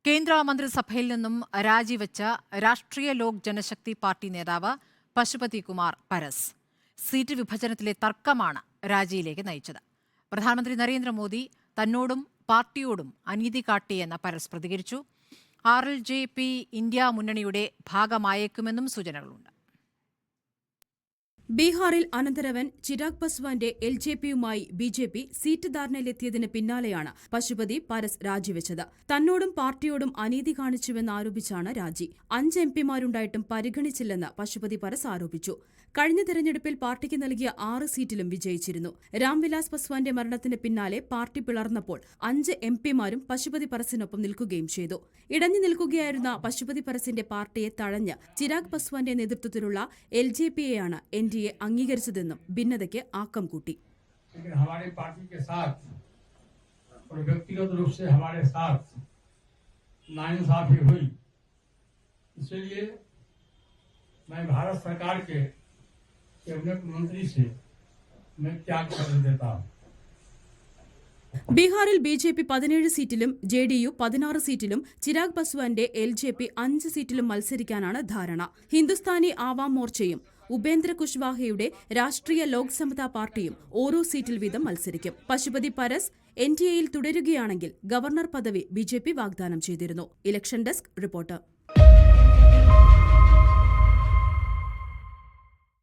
കേന്ദ്രമന്ത്രിസഭയിൽ നിന്നും രാജിവെച്ച രാഷ്ട്രീയ ലോക് ജനശക്തി പാർട്ടി നേതാവ് പശുപതി കുമാർ പരസ്. സീറ്റ് വിഭജനത്തിലെ തർക്കമാണ് രാജിയിലേക്ക് നയിച്ചത്. പ്രധാനമന്ത്രി നരേന്ദ്രമോദി തന്നോടും പാർട്ടിയോടും അനീതി കാട്ടിയെന്ന് പരസ് പ്രതികരിച്ചു. RLJP ഇന്ത്യ മുന്നണിയുടെ ഭാഗമായേക്കുമെന്നും സൂചനകളുണ്ട്. ബീഹാറിൽ അനന്തരവൻ ചിരാഗ് പസ്വാന്റെ LJPയുമായി BJP സീറ്റ് ധാരണയിലെത്തിയതിന് പിന്നാലെയാണ് പശുപതി പരസ് രാജിവെച്ചത്. തന്നോടും പാർട്ടിയോടും അനീതി കാണിച്ചുവെന്നാരോപിച്ചാണ് രാജി. 5 MPമാരുണ്ടായിട്ടും പരിഗണിച്ചില്ലെന്ന് പശുപതി പരസ് ആരോപിച്ചു. കഴിഞ്ഞ തെരഞ്ഞെടുപ്പിൽ പാർട്ടിക്ക് നൽകിയ 6 സീറ്റിലും വിജയിച്ചിരുന്നു. രാംവിലാസ് പസ്വാന്റെ മരണത്തിന് പിന്നാലെ പാർട്ടി പിളർന്നപ്പോൾ 5 MPമാരും പശുപതി പരസിനൊപ്പം നിൽക്കുകയും ചെയ്തു. ഇടഞ്ഞു നിൽക്കുകയായിരുന്ന പശുപതി പരസിന്റെ പാർട്ടിയെ തഴഞ്ഞ് ചിരാഗ് പസ്വാന്റെ നേതൃത്വത്തിലുള്ള LJPയെയാണ് NDA अंगीകരിച്ചതെന്നും ഭിന്നതയ്ക്ക് ആക്കം കൂട്ടി. हमारे पार्टी के साथ और व्यक्तिगत रूप से हमारे साथ नाइंसाफी हुई, इसलिए मैं भारत सरकार के कैबिनेट मंत्री से मैं त्याग कर देता हूं. ബീഹാറിൽ BJP 17 സീറ്റിലും JDU 16 സീറ്റിലും ചിരാഗ് പസ്വാന്റെ LJP 5 സീറ്റിലും മത്സരിക്കാനാണ് ധാരണ. ഹിന്ദുസ്ഥാനി ആവാം മോർച്ചയും ഉപേന്ദ്ര കുശ്വാഹയുടെ രാഷ്ട്രീയ ലോക് സമതാ പാർട്ടിയും ഓരോ സീറ്റിൽ വീതം മത്സരിക്കും. പശുപതി പരസ് NDAയിൽ തുടരുകയാണെങ്കിൽ ഗവർണർ പദവി BJP വാഗ്ദാനം ചെയ്തിരുന്നു. Election desk reporter.